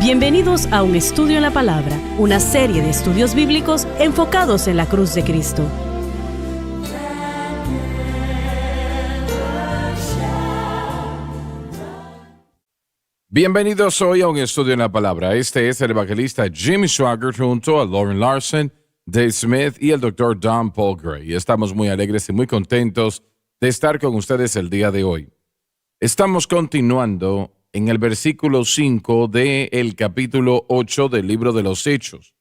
Bienvenidos a Un Estudio en la Palabra, una serie de estudios bíblicos enfocados en la cruz de Cristo. Bienvenidos hoy a Un Estudio en la Palabra. Este es el evangelista Jimmy Swaggart junto a Lauren Larson, Dave Smith y el Dr. Don Paul Gray. Estamos muy alegres y muy contentos de estar con ustedes el día de hoy. Estamos continuando en el versículo 5 del capítulo 8 del libro de los Hechos.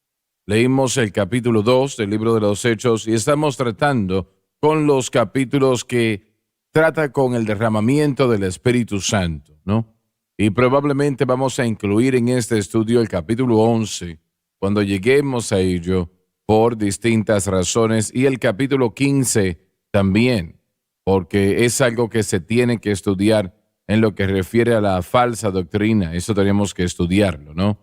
Leímos el capítulo 2 del libro de los Hechos y estamos tratando con los capítulos que trata con el derramamiento del Espíritu Santo, ¿no? Y probablemente vamos a incluir en este estudio el capítulo 11, cuando lleguemos a ello, por distintas razones, y el capítulo 15 también, porque es algo que se tiene que estudiar en lo que refiere a la falsa doctrina. Eso tenemos que estudiarlo, ¿no?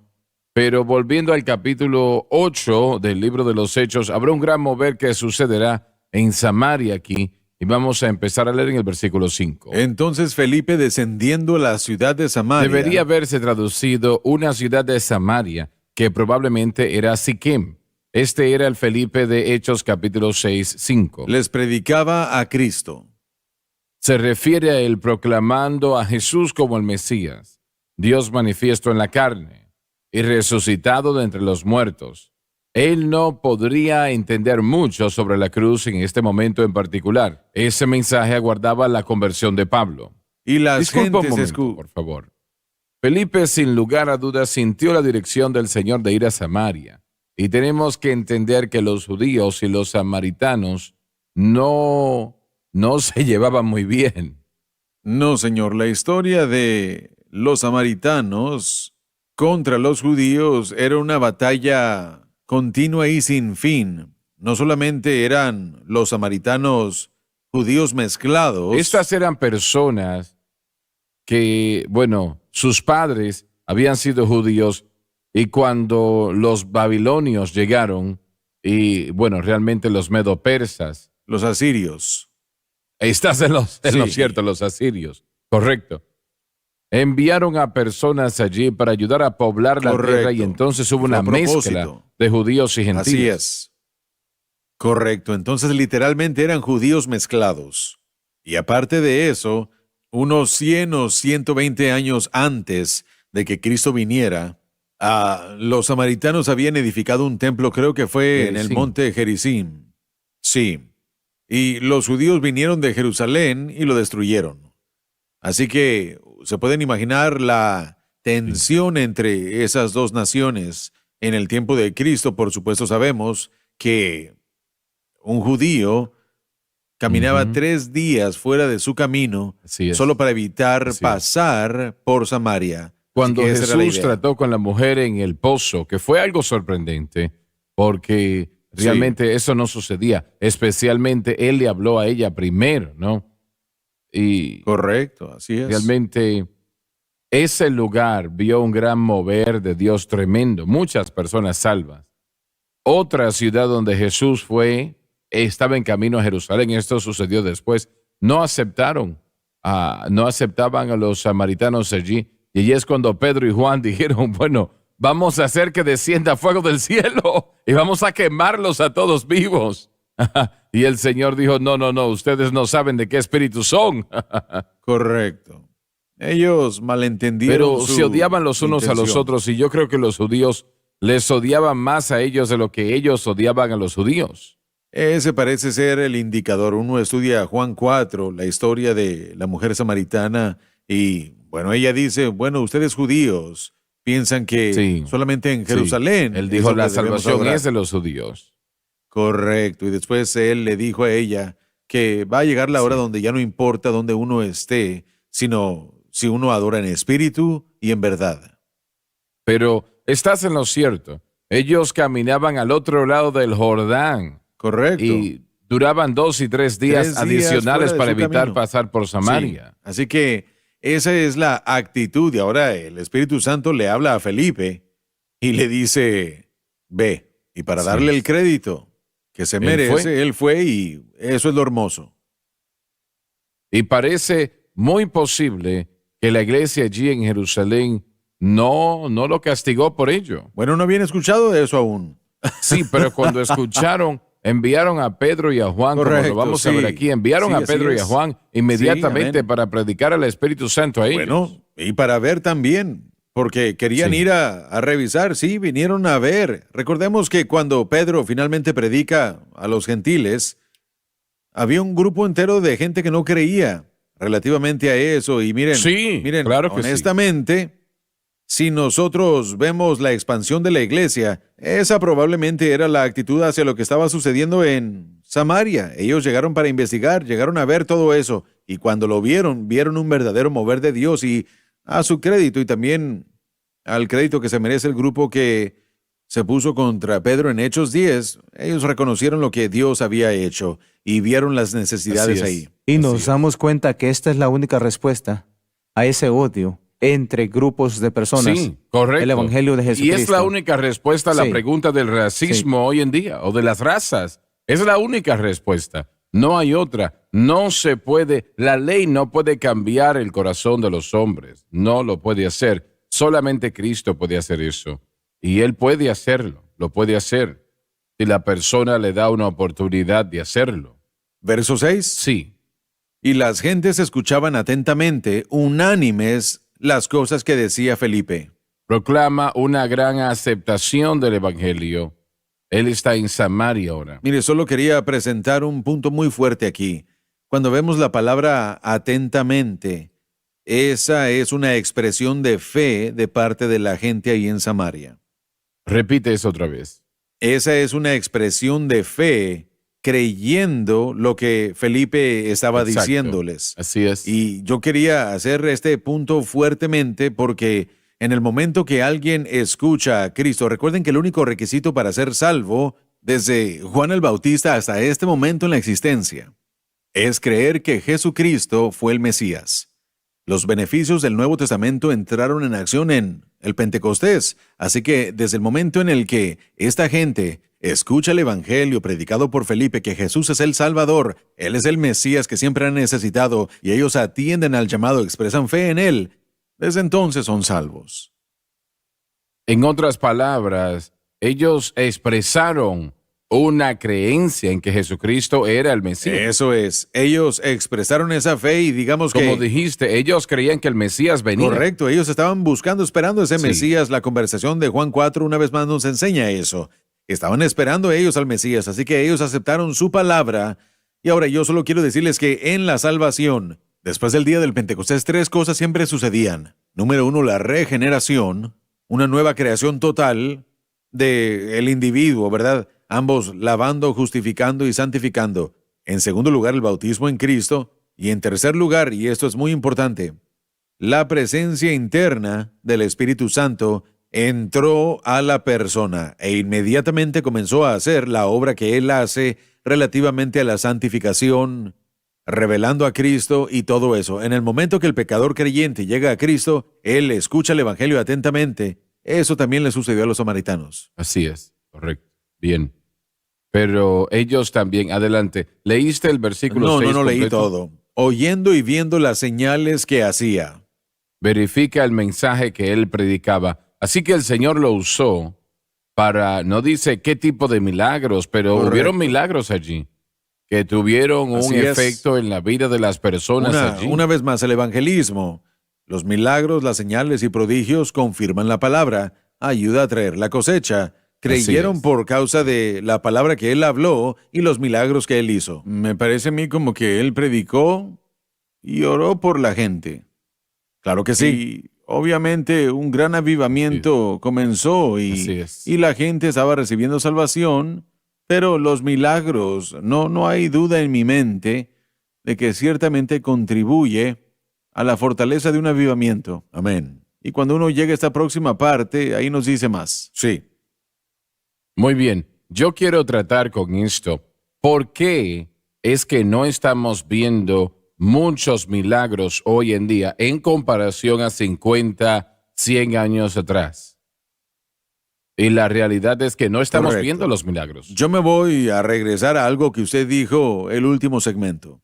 Pero volviendo al capítulo 8 del libro de los Hechos, habrá un gran mover que sucederá en Samaria aquí, y vamos a empezar a leer en el versículo 5. Entonces Felipe, descendiendo a la ciudad de Samaria... Debería haberse traducido una ciudad de Samaria, que probablemente era Siquem. Este era el Felipe de Hechos capítulo 6, 5. les predicaba a Cristo. Se refiere a él proclamando a Jesús como el Mesías, Dios manifiesto en la carne y resucitado de entre los muertos. Él no podría entender mucho sobre la cruz en este momento en particular. Ese mensaje aguardaba la conversión de Pablo. Y las Disculpa un gentes momento, por favor. Felipe, sin lugar a dudas, sintió la dirección del Señor de ir a Samaria. Y tenemos que entender que los judíos y los samaritanos no se llevaban muy bien. No, señor, la historia de los samaritanos contra los judíos era una batalla continua y sin fin. No solamente eran los samaritanos judíos mezclados. Estas eran personas que, sus padres habían sido judíos y cuando los babilonios llegaron, y realmente los medo-persas. Los asirios. Estás en lo Sí. cierto, los asirios. Correcto. Enviaron a personas allí para ayudar a poblar la Correcto. tierra y entonces hubo Fue una a propósito. mezcla de judíos y gentiles. Así es. Correcto. Entonces literalmente eran judíos mezclados. Y aparte de eso, unos 100 o 120 años antes de que Cristo viniera, los samaritanos habían edificado un templo, creo que fue en el Gerizim. monte Gerizim. Sí. Y los judíos vinieron de Jerusalén y lo destruyeron. Así que se pueden imaginar la tensión entre esas dos naciones en el tiempo de Cristo. Por supuesto sabemos que un judío caminaba Ujú. 3 días fuera de su camino Así es. solo para evitar Así es. pasar por Samaria. Cuando Así que esa era la Jesús idea. trató con la mujer en el pozo, que fue algo sorprendente, porque realmente eso no sucedía. Especialmente él le habló a ella primero, ¿no? Y Correcto, así es. realmente ese lugar vio un gran mover de Dios tremendo, muchas personas salvas. Otra ciudad donde Jesús fue, estaba en camino a Jerusalén, esto sucedió después, no aceptaban a los samaritanos allí, y allí es cuando Pedro y Juan dijeron, vamos a hacer que descienda fuego del cielo y vamos a quemarlos a todos vivos. Y el Señor dijo, no, ustedes no saben de qué espíritu son. Correcto. Ellos malentendieron Pero su se odiaban los unos a los intención. otros, y yo creo que los judíos les odiaban más a ellos de lo que ellos odiaban a los judíos. Ese parece ser el indicador. Uno estudia Juan 4, la historia de la mujer samaritana, y ella dice, ustedes judíos piensan que Sí, solamente en Jerusalén. Él es dijo, donde la debemos salvación adorar". es de los judíos. Correcto. Y después él le dijo a ella que va a llegar la hora Sí. donde ya no importa dónde uno esté, sino si uno adora en espíritu y en verdad. Pero estás en lo cierto. Ellos caminaban al otro lado del Jordán Correcto. y duraban 2 y 3 días 3 días adicionales fuera de para su evitar camino. pasar por Samaria. Sí. Así que esa es la actitud. Y ahora el Espíritu Santo le habla a Felipe y le dice, ve. Y para Sí. darle el crédito que se Él merece, él fue, y eso es lo hermoso. Y parece muy posible que la iglesia allí en Jerusalén no lo castigó por ello. Bueno, no habían escuchado de eso aún. Sí, pero cuando escucharon, enviaron a Pedro y a Juan, Correcto, como lo vamos a sí. ver aquí, enviaron Sí, a así Pedro y a es. Juan inmediatamente Sí, amén. para predicar al Espíritu Santo a ellos. Bueno, y para ver también, porque querían Sí. ir a revisar, sí, vinieron a ver. Recordemos que cuando Pedro finalmente predica a los gentiles, había un grupo entero de gente que no creía relativamente a eso. Y miren, Sí, claro que sí. honestamente, si nosotros vemos la expansión de la iglesia, esa probablemente era la actitud hacia lo que estaba sucediendo en Samaria. Ellos llegaron para investigar, llegaron a ver todo eso, y cuando lo vieron, vieron un verdadero mover de Dios, y a su crédito y también al crédito que se merece el grupo que se puso contra Pedro en Hechos 10, ellos reconocieron lo que Dios había hecho y vieron las necesidades Así es. ahí. Y Así nos es. damos cuenta que esta es la única respuesta a ese odio entre grupos de personas. Sí, correcto. El Evangelio de Y Jesucristo. es la única respuesta a la Sí. pregunta del racismo hoy en día, o de las razas. Es la única respuesta. No hay otra. No se puede, la ley no puede cambiar el corazón de los hombres. No lo puede hacer. Solamente Cristo puede hacer eso. Y Él puede hacerlo. Lo puede hacer. Si la persona le da una oportunidad de hacerlo. Verso 6. Sí. Y las gentes escuchaban atentamente, unánimes, las cosas que decía Felipe. Proclama una gran aceptación del Evangelio. Él está en Samaria ahora. Mire, solo quería presentar un punto muy fuerte aquí. Cuando vemos la palabra atentamente, esa es una expresión de fe de parte de la gente ahí en Samaria. Repite eso otra vez. Esa es una expresión de fe creyendo lo que Felipe estaba Exacto. diciéndoles. Así es. Y yo quería hacer este punto fuertemente porque en el momento que alguien escucha a Cristo, recuerden que el único requisito para ser salvo, desde Juan el Bautista hasta este momento en la existencia, es creer que Jesucristo fue el Mesías. Los beneficios del Nuevo Testamento entraron en acción en el Pentecostés, así que desde el momento en el que esta gente escucha el Evangelio predicado por Felipe que Jesús es el Salvador, Él es el Mesías que siempre han necesitado, y ellos atienden al llamado, expresan fe en Él, desde entonces son salvos. En otras palabras, ellos expresaron una creencia en que Jesucristo era el Mesías. Eso es, ellos expresaron esa fe y digamos Como que... dijiste, ellos creían que el Mesías venía. Correcto, ellos estaban buscando, esperando ese Sí. Mesías. La conversación de Juan 4 una vez más nos enseña eso. Estaban esperando ellos al Mesías, así que ellos aceptaron su palabra. Y ahora yo solo quiero decirles que en la salvación, después del día del Pentecostés, 3 cosas siempre sucedían. Número 1, la regeneración, una nueva creación total del individuo, ¿verdad? Ambos lavando, justificando y santificando. En segundo lugar, el bautismo en Cristo. Y en tercer lugar, y esto es muy importante, la presencia interna del Espíritu Santo entró a la persona e inmediatamente comenzó a hacer la obra que Él hace relativamente a la santificación, revelando a Cristo y todo eso. En el momento que el pecador creyente llega a Cristo, él escucha el Evangelio atentamente. Eso también le sucedió a los samaritanos. Así es, correcto. Bien. Pero ellos también, adelante. ¿Leíste el versículo 6 No leí completo? todo. Oyendo y viendo las señales que hacía. Verifica el mensaje que él predicaba. Así que el Señor lo usó para, no dice qué tipo de milagros, pero Correcto. hubieron milagros allí que tuvieron un Así es. efecto en la vida de las personas allí. Una vez más, el evangelismo, los milagros, las señales y prodigios confirman la palabra, ayuda a traer la cosecha. Creyeron es. por causa de la palabra que él habló y los milagros que él hizo. Me parece a mí como que él predicó y oró por la gente. Claro que sí. Y obviamente un gran avivamiento comenzó Así es. y la gente estaba recibiendo salvación, pero los milagros, no hay duda en mi mente de que ciertamente contribuye a la fortaleza de un avivamiento. Amén. Y cuando uno llega a esta próxima parte, ahí nos dice más. Sí. Muy bien, yo quiero tratar con esto. ¿Por qué es que no estamos viendo muchos milagros hoy en día en comparación a 50, 100 años atrás? Y la realidad es que no estamos Correcto. viendo los milagros. Yo me voy a regresar a algo que usted dijo el último segmento.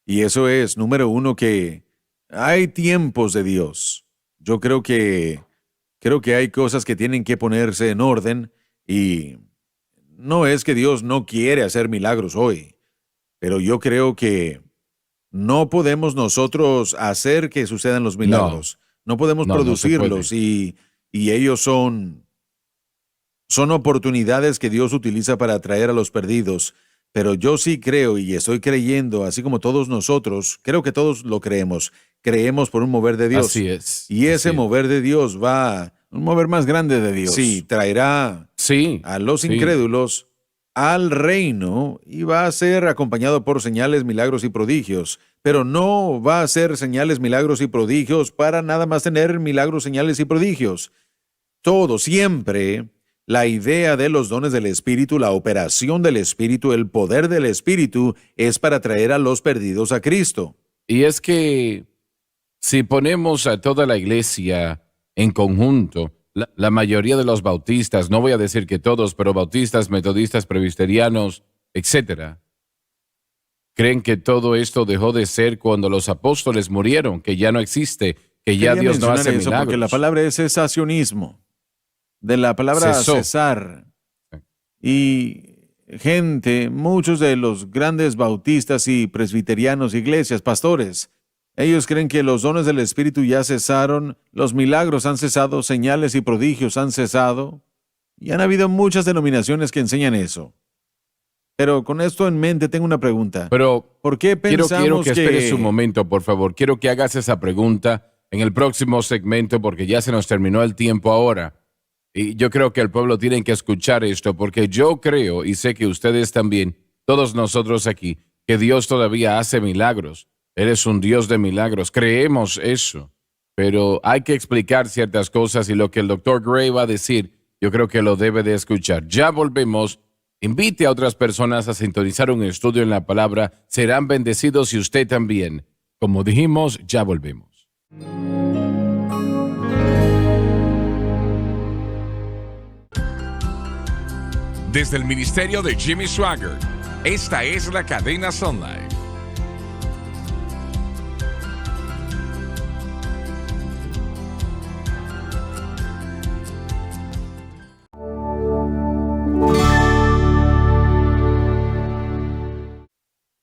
Y eso es, número 1, que hay tiempos de Dios. Yo creo que Creo que hay cosas que tienen que ponerse en orden y no es que Dios no quiere hacer milagros hoy, pero yo creo que no podemos nosotros hacer que sucedan los milagros. No podemos no se producirlos puede. y ellos son oportunidades que Dios utiliza para atraer a los perdidos. Pero yo sí creo y estoy creyendo, así como todos nosotros, creo que todos lo creemos. Creemos por un mover de Dios. Así es. Y ese así es. mover de Dios va, Un mover más grande de Dios. sí, traerá Sí. a los sí. incrédulos al reino y va a ser acompañado por señales, milagros y prodigios. Pero no va a ser señales, milagros y prodigios para nada más tener milagros, señales y prodigios. Todo, siempre, la idea de los dones del Espíritu, la operación del Espíritu, el poder del Espíritu es para traer a los perdidos a Cristo. Y es que si ponemos a toda la iglesia en conjunto, la mayoría de los bautistas, no voy a decir que todos, pero bautistas, metodistas, presbiterianos, etcétera, creen que todo esto dejó de ser cuando los apóstoles murieron, que ya no existe, que ya Quería Dios no mencionar hace eso milagros. porque la palabra es cesacionismo, de la palabra Cesó. cesar. Y gente, muchos de los grandes bautistas y presbiterianos, iglesias, pastores, ellos creen que los dones del Espíritu ya cesaron, los milagros han cesado, señales y prodigios han cesado, y han habido muchas denominaciones que enseñan eso. Pero con esto en mente tengo una pregunta. Pero ¿Por qué quiero pensamos que esperes un momento, por favor. Quiero que hagas esa pregunta en el próximo segmento porque ya se nos terminó el tiempo ahora. Y yo creo que el pueblo tiene que escuchar esto porque yo creo, y sé que ustedes también, todos nosotros aquí, que Dios todavía hace milagros. Él es un Dios de milagros. Creemos eso. Pero hay que explicar ciertas cosas y lo que el Dr. Gray va a decir, yo creo que lo debe de escuchar. Ya volvemos. Invite a otras personas a sintonizar un estudio en la palabra. Serán bendecidos y usted también. Como dijimos, ya volvemos. Desde el ministerio de Jimmy Swaggart, esta es la cadena Sun Life.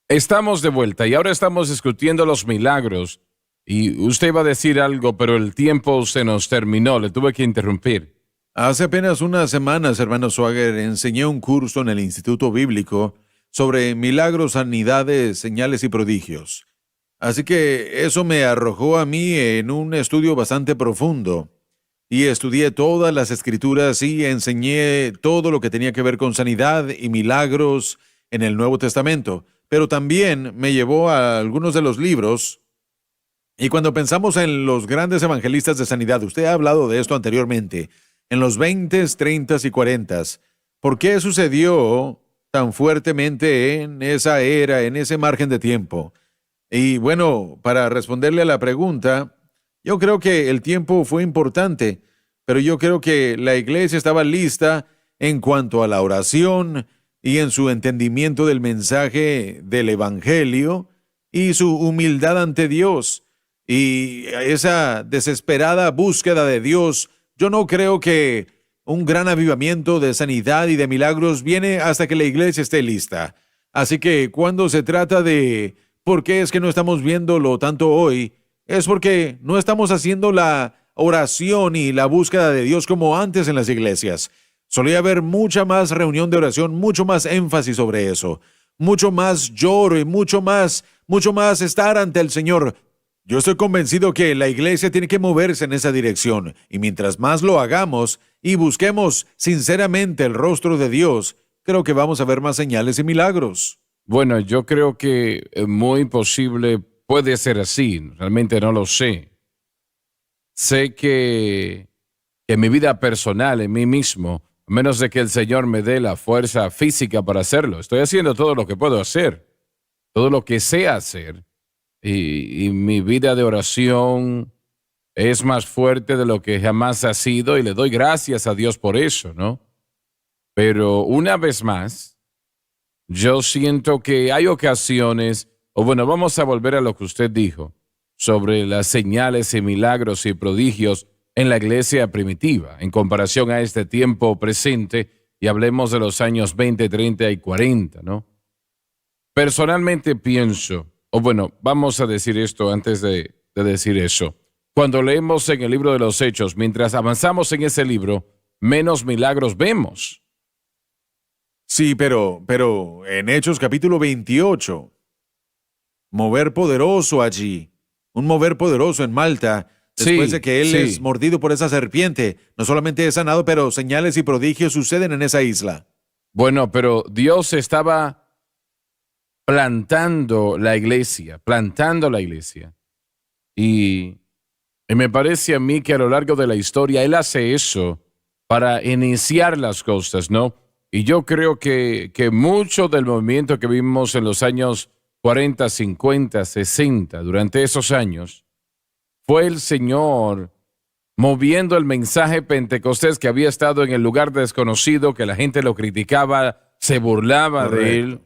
Estamos de vuelta y ahora estamos discutiendo los milagros. Y usted iba a decir algo, pero el tiempo se nos terminó. Le tuve que interrumpir. Hace apenas unas semanas, hermano Swagger, enseñé un curso en el Instituto Bíblico sobre milagros, sanidades, señales y prodigios. Así que eso me arrojó a mí en un estudio bastante profundo. Y estudié todas las escrituras y enseñé todo lo que tenía que ver con sanidad y milagros en el Nuevo Testamento. Pero también me llevó a algunos de los libros. Y cuando pensamos en los grandes evangelistas de sanidad, usted ha hablado de esto anteriormente, en los 20s, 30s y 40s, ¿por qué sucedió tan fuertemente en esa era, en ese margen de tiempo? Y bueno, para responderle a la pregunta, yo creo que el tiempo fue importante, pero yo creo que la iglesia estaba lista en cuanto a la oración y en su entendimiento del mensaje del evangelio y su humildad ante Dios. Y esa desesperada búsqueda de Dios, yo no creo que un gran avivamiento de sanidad y de milagros viene hasta que la iglesia esté lista. Así que cuando se trata de por qué es que no estamos viéndolo tanto hoy, es porque no estamos haciendo la oración y la búsqueda de Dios como antes en las iglesias. Solía haber mucha más reunión de oración, mucho más énfasis sobre eso, mucho más lloro y mucho más estar ante el Señor. Yo estoy convencido que la iglesia tiene que moverse en esa dirección, y mientras más lo hagamos y busquemos sinceramente el rostro de Dios, creo que vamos a ver más señales y milagros. Bueno, yo creo que muy posible puede ser así. Realmente no lo sé. Sé que en mi vida personal, en mí mismo, a menos de que el Señor me dé la fuerza física para hacerlo, estoy haciendo todo lo que puedo hacer, todo lo que sé hacer. Y mi vida de oración es más fuerte de lo que jamás ha sido y le doy gracias a Dios por eso, ¿no? Pero una vez más, yo siento que hay ocasiones, o bueno, vamos a volver a lo que usted dijo sobre las señales y milagros y prodigios. en la iglesia primitiva en comparación a este tiempo presente, y hablemos de los años 20, 30 y 40, ¿no? Personalmente pienso, o bueno, vamos a decir esto antes de decir eso. Cuando leemos en el libro de los Hechos, mientras avanzamos en ese libro, menos milagros vemos. Sí, pero en Hechos capítulo 28, mover poderoso allí, un mover poderoso en Malta, después Sí, de que él sí. es mordido por esa serpiente, no solamente es sanado, pero señales y prodigios suceden en esa isla. Bueno, pero Dios estaba plantando la iglesia. Y me parece a mí que a lo largo de la historia Él hace eso para iniciar las cosas, ¿no? Y yo creo que mucho del movimiento que vimos en los años 40, 50, 60, durante esos años, fue el Señor moviendo el mensaje Pentecostés que había estado en el lugar desconocido, que la gente lo criticaba, se burlaba de él,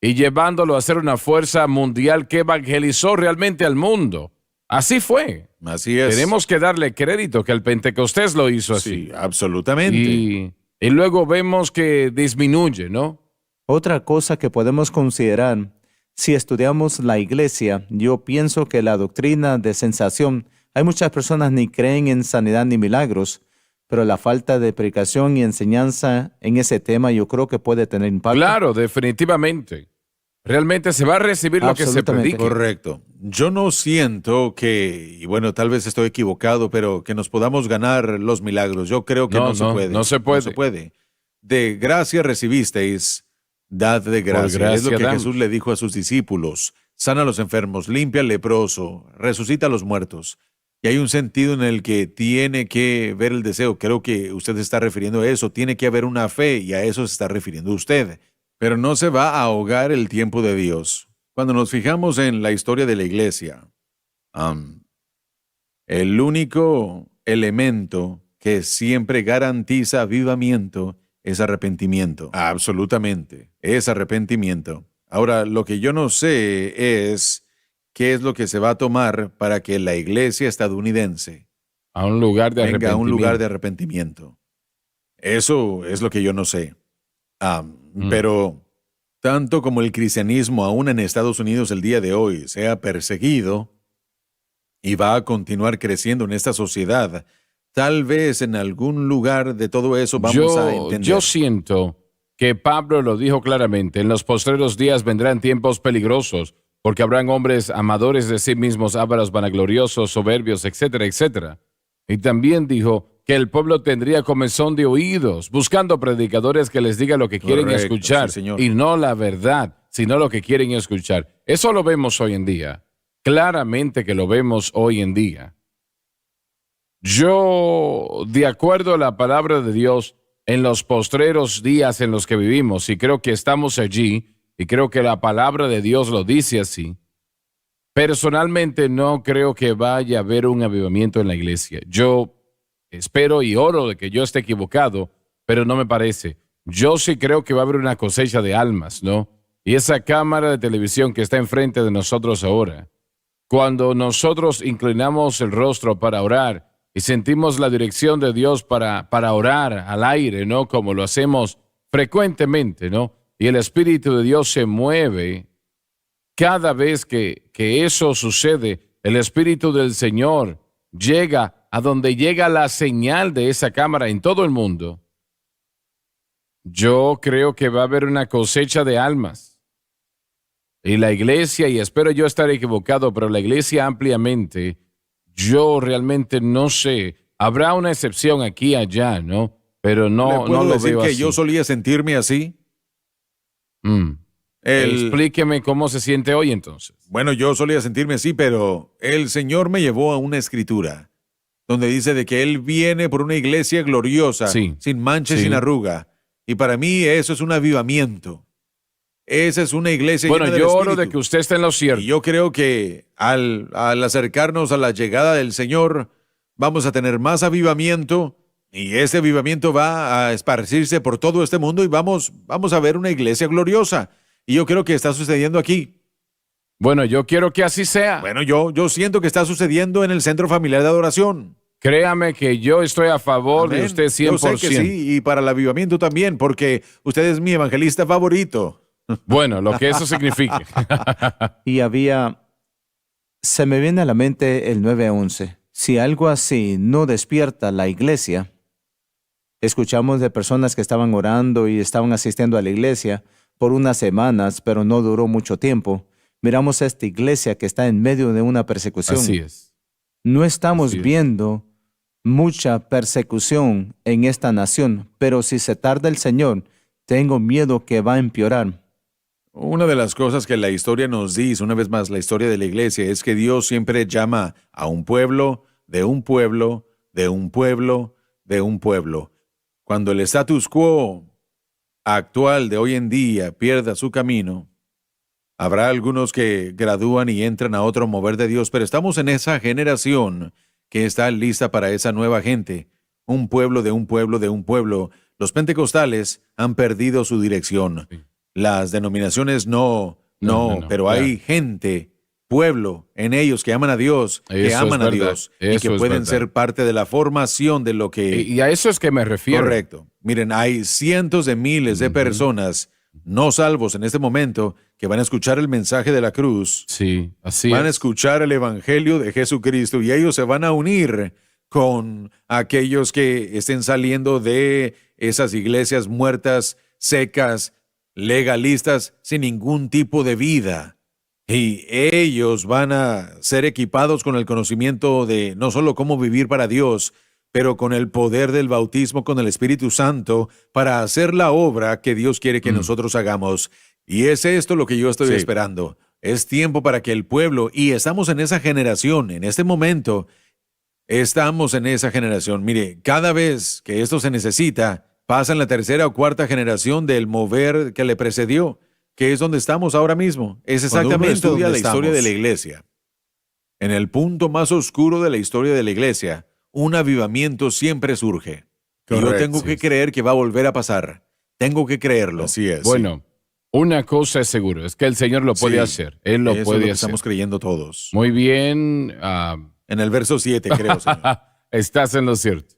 y llevándolo a ser una fuerza mundial que evangelizó realmente al mundo. Así fue. Así es. Tenemos que darle crédito que el Pentecostés lo hizo así. Sí, absolutamente. Y luego vemos que disminuye, ¿no? Otra cosa que podemos considerar, si estudiamos la iglesia, yo pienso que la doctrina de sensación, hay muchas personas ni creen en sanidad ni milagros, pero la falta de predicación y enseñanza en ese tema yo creo que puede tener impacto. Claro, definitivamente. Realmente se va a recibir lo que se Absolutamente. predique. Correcto. Yo no siento que, y bueno, tal vez estoy equivocado, pero que nos podamos ganar los milagros. Yo creo que no se puede. No se puede. No se puede. De gracia recibisteis, dad de gracia. gracia Es lo que damos. Jesús le dijo a sus discípulos. Sana a los enfermos, limpia al leproso, resucita a los muertos. Y hay un sentido en el que tiene que ver el deseo. Creo que usted se está refiriendo a eso. Tiene que haber una fe y a eso se está refiriendo usted. Pero no se va a ahogar el tiempo de Dios. Cuando nos fijamos en la historia de la iglesia, el único elemento que siempre garantiza avivamiento es arrepentimiento. Absolutamente, es arrepentimiento. Ahora, lo que yo no sé es qué es lo que se va a tomar para que la iglesia estadounidense A un lugar de venga a arrepentimiento. un lugar de arrepentimiento. Eso es lo que yo no sé. Pero tanto como el cristianismo aún en Estados Unidos el día de hoy sea perseguido y va a continuar creciendo en esta sociedad, tal vez en algún lugar de todo eso vamos a entender. Yo siento que Pablo lo dijo claramente, en los postreros días vendrán tiempos peligrosos, porque habrán hombres amadores de sí mismos, ávaros, vanagloriosos, soberbios, etcétera, etcétera. Y también dijo que el pueblo tendría comezón de oídos, buscando predicadores que les digan lo que quieren Correcto, escuchar, sí, señor. y no la verdad, sino lo que quieren escuchar. Eso lo vemos hoy en día. Claramente que lo vemos hoy en día. Yo, de acuerdo a la palabra de Dios, en los postreros días en los que vivimos, y creo que estamos allí, y creo que la palabra de Dios lo dice así, personalmente no creo que vaya a haber un avivamiento en la iglesia. Yo espero y oro de que yo esté equivocado, pero no me parece. Yo sí creo que va a haber una cosecha de almas, ¿no? Y esa cámara de televisión que está enfrente de nosotros ahora, cuando nosotros inclinamos el rostro para orar y sentimos la dirección de Dios para orar al aire, ¿no? Como lo hacemos frecuentemente, ¿no? Y el Espíritu de Dios se mueve. Cada vez que eso sucede, el Espíritu del Señor llega a donde llega la señal de esa cámara en todo el mundo. Yo creo que va a haber una cosecha de almas. Y la iglesia, y espero yo estar equivocado, pero la iglesia ampliamente, yo realmente no sé. Habrá una excepción aquí y allá, ¿no? Pero ¿Le no puedo lo decir veo que así. yo solía sentirme así? Explíqueme cómo se siente hoy entonces. Bueno, yo solía sentirme así, pero el Señor me llevó a una escritura donde dice de que Él viene por una iglesia gloriosa, Sí. sin mancha y Sí. sin arruga. Y para mí eso es un avivamiento. Esa es una iglesia Bueno, llena del yo oro Espíritu. de que usted esté en lo cierto. Y yo creo que al acercarnos a la llegada del Señor, vamos a tener más avivamiento y ese avivamiento va a esparcirse por todo este mundo y vamos a ver una iglesia gloriosa. Y yo creo que está sucediendo aquí. Bueno, yo quiero que así sea. Bueno, yo siento que está sucediendo en el Centro Familiar de Adoración. Créame que yo estoy a favor de Amén. usted 100%. Yo sé que sí, y para el avivamiento también, porque usted es mi evangelista favorito. Bueno, lo que eso signifique. Y se me viene a la mente el 9:11. Si algo así no despierta la iglesia, escuchamos de personas que estaban orando y estaban asistiendo a la iglesia por unas semanas, pero no duró mucho tiempo. Miramos a esta iglesia que está en medio de una persecución. Así es. No estamos Así es. viendo mucha persecución en esta nación, pero si se tarda el Señor, tengo miedo que va a empeorar. Una de las cosas que la historia nos dice, una vez más, la historia de la iglesia, es que Dios siempre llama a un pueblo, de un pueblo, de un pueblo, de un pueblo. Cuando el status quo actual de hoy en día pierda su camino, habrá algunos que gradúan y entran a otro mover de Dios, pero estamos en esa generación que está lista para esa nueva gente. Un pueblo de un pueblo de un pueblo. Los pentecostales han perdido su dirección. Sí. Las denominaciones no, pero claro. hay gente, pueblo en ellos que aman a Dios, que Eso es aman a verdad. Dios y Eso que es pueden verdad. ser parte de la formación de lo que... Y a eso es que me refiero. Correcto. Miren, hay cientos de miles de personas no salvos en este momento que van a escuchar el mensaje de la cruz, Sí, así van a es. escuchar el evangelio de Jesucristo y ellos se van a unir con aquellos que estén saliendo de esas iglesias muertas, secas, legalistas, sin ningún tipo de vida. Y ellos van a ser equipados con el conocimiento de no solo cómo vivir para Dios, pero con el poder del bautismo con el Espíritu Santo para hacer la obra que Dios quiere que nosotros hagamos. Y es esto lo que yo estoy Sí. esperando. Es tiempo para que el pueblo, y estamos en esa generación, en este momento, estamos en esa generación. Mire, cada vez que esto se necesita, pasa en la tercera o cuarta generación del mover que le precedió, que es donde estamos ahora mismo. Es Cuando uno exactamente estudia donde la historia estamos. de la iglesia. En el punto más oscuro de la historia de la iglesia, un avivamiento siempre surge. Y yo Correcto, tengo sí. que creer que va a volver a pasar. Tengo que creerlo. Así es. Bueno, una cosa es seguro, es que el Señor lo puede Sí. hacer. Él lo Eso es puede lo que hacer. estamos creyendo todos. Muy bien. En el verso 7, creo, señor. Estás en lo cierto.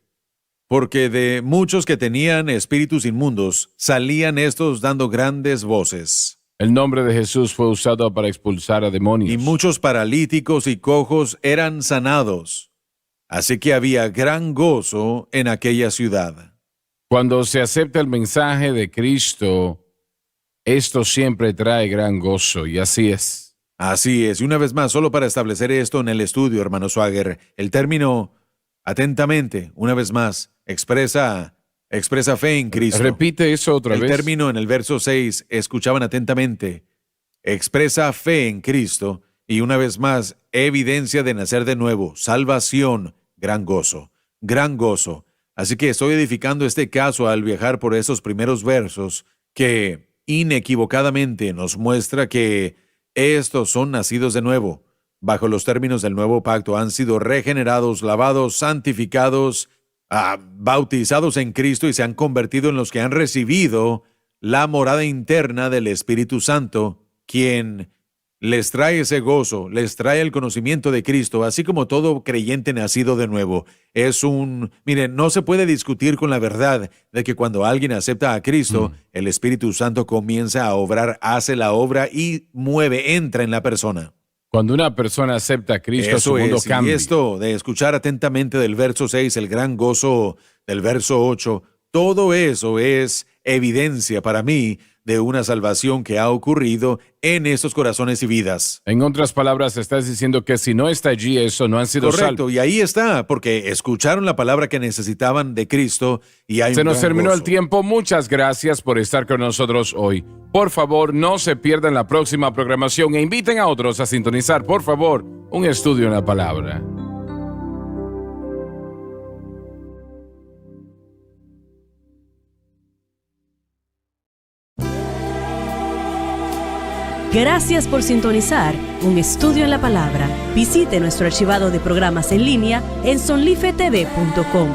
Porque de muchos que tenían espíritus inmundos, salían estos dando grandes voces. El nombre de Jesús fue usado para expulsar a demonios. Y muchos paralíticos y cojos eran sanados. Así que había gran gozo en aquella ciudad. Cuando se acepta el mensaje de Cristo, esto siempre trae gran gozo, y así es. Así es, y una vez más, solo para establecer esto en el estudio, hermano Swagger, el término atentamente, una vez más, expresa fe en Cristo. Repite eso otra El vez. término en el verso 6, escuchaban atentamente, expresa fe en Cristo, y una vez más, evidencia de nacer de nuevo, salvación, gran gozo, gran gozo. Así que estoy edificando este caso al viajar por esos primeros versos que inequivocadamente nos muestra que estos son nacidos de nuevo. Bajo los términos del nuevo pacto han sido regenerados, lavados, santificados, bautizados en Cristo y se han convertido en los que han recibido la morada interna del Espíritu Santo, quien les trae ese gozo, les trae el conocimiento de Cristo, así como todo creyente nacido de nuevo. Miren, no se puede discutir con la verdad de que cuando alguien acepta a Cristo, el Espíritu Santo comienza a obrar, hace la obra y entra en la persona. Cuando una persona acepta a Cristo, su Eso mundo es, y cambia. esto de escuchar atentamente del verso 6, el gran gozo del verso 8, todo eso es evidencia para mí de una salvación que ha ocurrido en estos corazones y vidas. En otras palabras, estás diciendo que si no está allí, eso no han sido Correcto, salvos. y ahí está, porque escucharon la palabra que necesitaban de Cristo y hay Se un nos gran terminó gozo. el tiempo. Muchas gracias por estar con nosotros hoy. Por favor, no se pierdan la próxima programación e inviten a otros a sintonizar, por favor, un estudio en la palabra. Gracias por sintonizar Un Estudio en la Palabra. Visite nuestro archivado de programas en línea en sonlifetv.com.